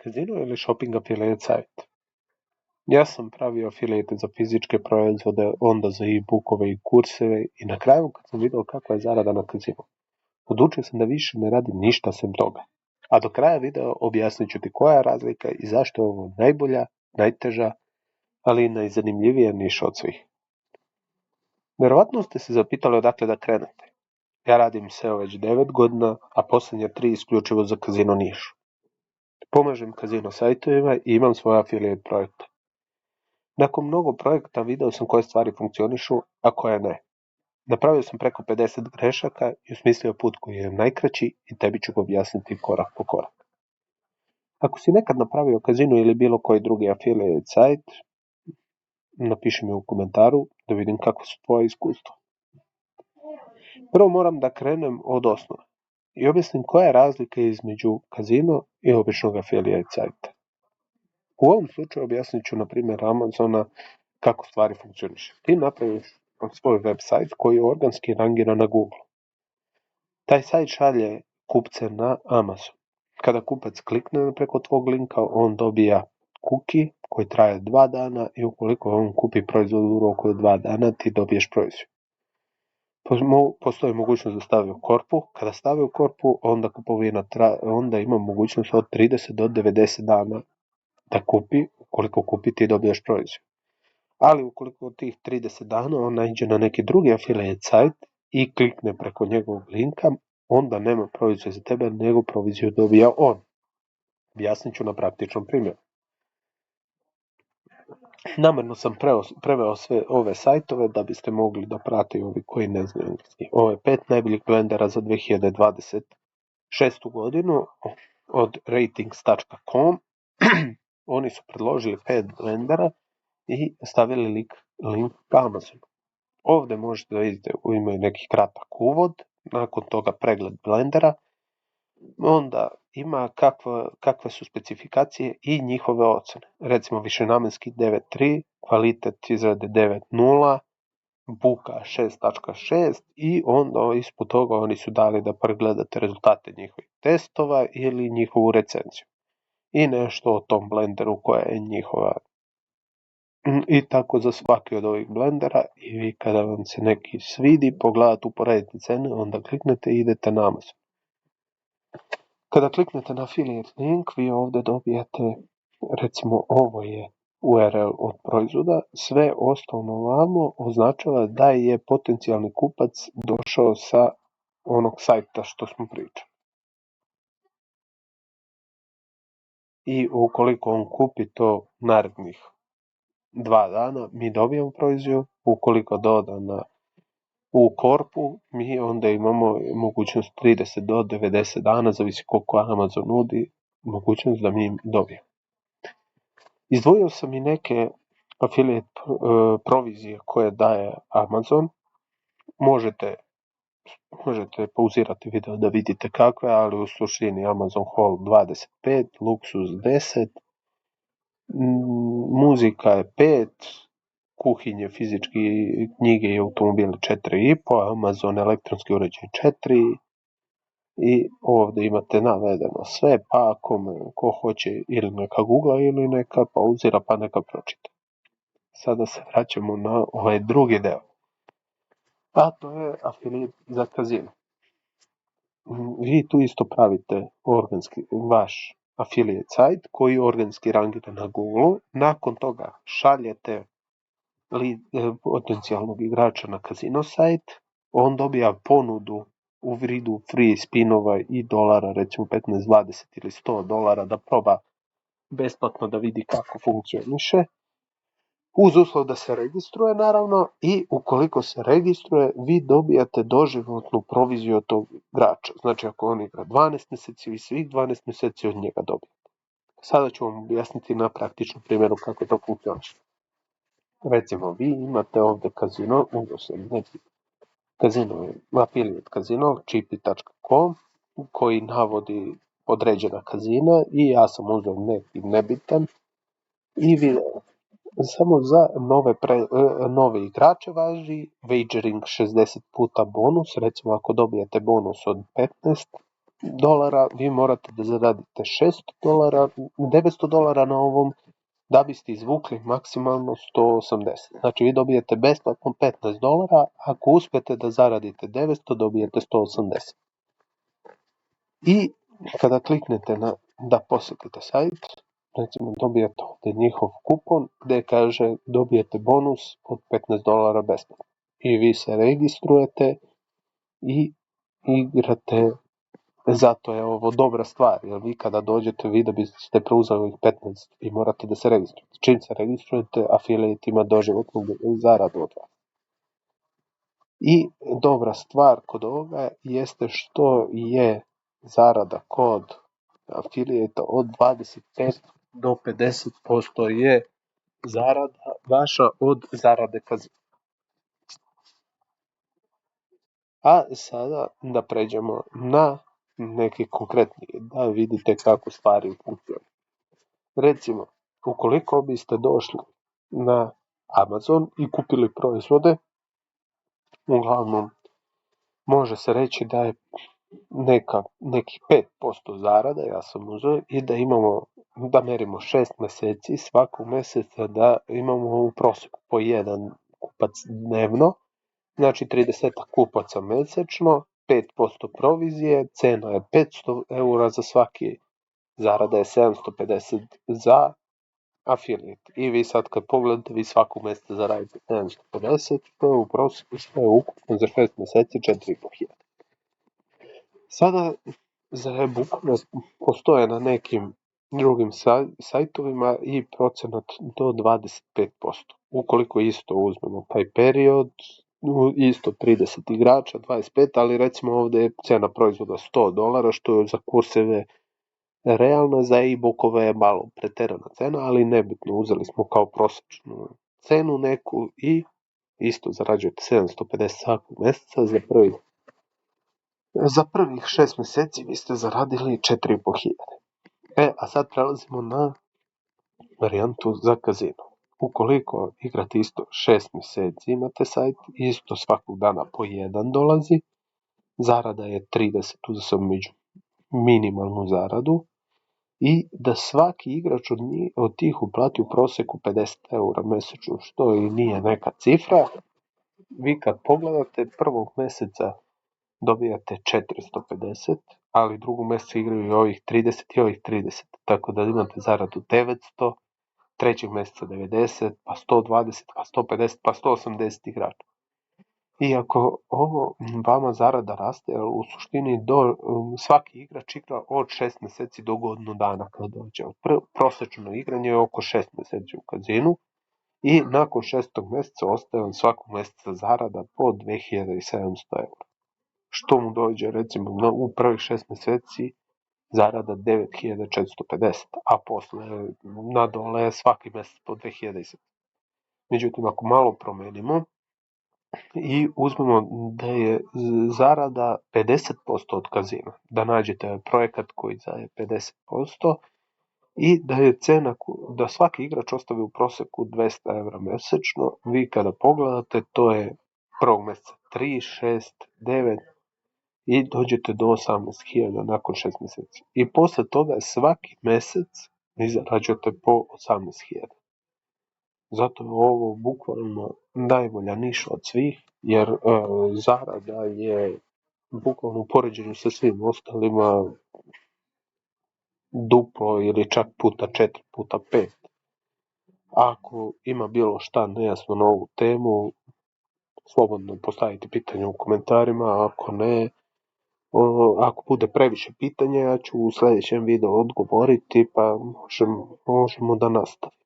Kazino ili shopping affiliate sajt? Ja sam pravio affiliate za fizičke proizvode, onda za e-bookove i kurseve i na kraju kad sam vidio kakva je zarada na kazinu, odlučio sam da više ne radim ništa sem toga. A do kraja videa objasnit ću ti koja je razlika i zašto je ovo najbolja, najteža, ali i najzanimljivija niša od svih. Vjerovatno ste se zapitali odakle da krenete. Ja radim SEO već 9 godina, a posljednje 3 isključivo za kazino nišu. Pomažem kazino sajtovima i imam svoje affiliate projekte. Nakon mnogo projekta video sam koje stvari funkcionišu, a koje ne. Napravio sam preko 50 grešaka i osmislio put koji je najkraći i tebi ću ga objasniti korak po korak. Ako si nekad napravio kazino ili bilo koji drugi affiliate sajt, napiši mi u komentaru da vidim kako su tvoje iskustva. Prvo moram da krenem od osnova i objasnim koja je razlika između kazino i običnog affiliate sajta. U ovom slučaju objasnit ću na primjer Amazona kako stvari funkcioniše. Ti napraviš svoj web sajt koji je organski rangiran na Google. Taj sajt šalje kupce na Amazon. Kada kupac klikne preko tvog linka, on dobija cookie koji traje 2 dana i ukoliko on kupi proizvod u roku od 2 dana, ti dobiješ proviziju. Postoji mogućnost da stavi u korpu. Kada stavi u korpu, onda ima mogućnost od 30 do 90 dana da kupi. Ukoliko kupi, ti dobiješ proviziju. Ali ukoliko od tih 30 dana on naiđe na neki drugi affiliate sajt i klikne preko njegovog linka, onda nema proviziju za tebe, nego proviziju dobija on. Objasnit ću na praktičnom primjeru. Namjerno sam preveo sve ove sajtove da biste mogli da prate ovi koji ne znaju engleski. Ovo je 5 najboljih blendera za 2026. godinu od ratings.com. Oni su predložili 5 blendera i stavili link ka Amazonu. Ovdje možete da vidite, imaju neki kratak uvod, nakon toga pregled blendera, onda ima kakve su specifikacije i njihove ocjene. Recimo višenamenski 9.3, kvalitet izrade 9.0, buka 6.6 i onda ispod toga oni su dali da pregledate rezultate njihovih testova ili njihovu recenziju. I nešto o tom blenderu koja je njihova. I tako za svaki od ovih blendera i vi kada vam se neki svidi, pogledate, uporedite cene, onda kliknete i idete na Amazon. Kada kliknete na affiliate link, vi ovdje dobijete, recimo ovo je URL od proizvoda, sve ostalo vamo označava da je potencijalni kupac došao sa onog sajta što smo pričali. I ukoliko on kupi to narednih 2 dana, mi dobijemo proviziju. Ukoliko doda u korpu, mi onda imamo mogućnost 30 do 90 dana, zavisi koliko Amazon nudi, mogućnost da mi dobijemo. Izdvojio sam i neke affiliate provizije koje daje Amazon. Možete pauzirati video da vidite kakve, ali u suštini Amazon Hall 25, Luxus 10, muzika je 5, kuhinje, fizički knjige i automobili 4,5, Amazon elektronski uređaj 4 i ovdje imate navedeno sve, pa ko hoće ili neka googla ili neka pauzira pa neka pročita. Sada se vraćamo na ovaj drugi deo, a to je affiliate za kazino. Vi tu isto pravite organski vaš affiliate sajt koji organski rangira na Google. Nakon toga šaljete potencijalnog igrača na kazino sajt, on dobija ponudu u vidu free spinova i dolara, recimo 15, 20 ili $100 da proba besplatno da vidi kako funkcioniše, uz uslov da se registruje naravno, i ukoliko se registruje vi dobijate doživotnu proviziju od tog igrača. Znači ako on igra 12 mjeseci, vi svih 12 mjeseci od njega dobijete. Sada ću vam objasniti na praktičnom primjeru kako to funkcioniše. Recimo, vi imate ovdje kazino, kazino je affiliate kazino, cheapy.com, koji navodi određena kazina i ja sam uzeo neki nebitan i video. Samo za nove igrače važi wagering 60 puta bonus, recimo ako dobijete bonus od 15 dolara, vi morate da zaradite $600, $900 na ovom, da biste izvukli maksimalno 180. Znači vi dobijete besplatno $15, ako uspete da zaradite 900, dobijete 180. I kada kliknete na da posjetite sajt, recimo dobijete ovdje njihov kupon gdje kaže dobijete bonus od $15 besplatno. I vi se registrujete i igrate. Zato je ovo dobra stvar, jer vi kada dođete vi da biste preuzeli ovih 15 i morate da se registrujete. Čim se registrujete, affiliate ima doživotnu zaradu od vas. I dobra stvar kod ovoga jeste što je zarada kod affiliate od 25 do 50% je zarada vaša od zarade kazina. A sada da pređemo na neki konkretni, da vidite kako stvari funkcioniraju. Recimo, ukoliko biste došli na Amazon i kupili proizvode, uglavnom može se reći da je nekih 5% zarada, ja sam uzeo, i da imamo, da merimo 6 mjeseci, svakog mjeseca da imamo u prosjeku po jedan kupac dnevno, znači 30 kupaca mjesečno, 5% provizije, cena je €500 za svaki, zarada je 750 za affiliate. I vi sad kad pogledate, vi svakog mjeseca zaradite 750, to je u prosjeku sve ukupno za 6 mjeseci 4.500. Sada za e-bookove postoje na nekim drugim sajtovima i procenat do 25%. Ukoliko isto uzmemo taj period, isto 30 igrača, 25, ali recimo ovdje je cena proizvoda $100, što je za kurseve realno, za e-bookove je malo preterana cena, ali nebitno, uzeli smo kao prosječnu cenu neku i isto zarađujete 750 svakog mjeseca za prvih 6 mjeseci vi ste zaradili 4.500. A sad prelazimo na varijantu za kazino. Ukoliko igrate isto 6 mjeseci, imate sajt, isto svakog dana po jedan dolazi, zarada je 30, uzeo sam minimalnu zaradu, i da svaki igrač od tih uplati u prosjeku €50 mjesečno, što i nije neka cifra. Vi kad pogledate prvog mjeseca dobijate 450, ali drugog mjeseca igraju i ovih 30 i ovih 30, tako da imate zaradu 900, trećeg mjeseca 90, pa 120, pa 150, pa 180 igrača. Iako ovo vama zarada raste, jer u suštini svaki igrač igra od 6 mjeseci do godinu dana kad dođe. Prosječno igranje je oko 6 mjeseci u kazinu i nakon 6. mjeseca ostaje vam svakog mjeseca zarada po €2700. Što mu dođe recimo u prvih 6 mjeseci zarada 9450, a posle na dole svaki mjesec po 2700. Međutim, ako malo promenimo i uzmemo da je zarada 50% od kazina, da nađete projekat koji daje 50% i da je cena, da svaki igrač ostavi u prosjeku €200 mjesečno, vi kada pogledate to je prvog mjeseca 3, 6, 9 i dođete do 18.000 nakon 6 mjeseci. I posle toga svaki mjesec vi zarađujete po 18.000. Zato je ovo bukvalno najbolja niša od svih, jer zarada je bukvalno u poređenju sa svim ostalima duplo ili čak puta 4, puta 5. Ako ima bilo šta nejasno na ovu temu, slobodno postavite pitanje u komentarima, ako ne, ako bude previše pitanja, ja ću u sljedećem videu odgovoriti, pa možemo da nastavimo.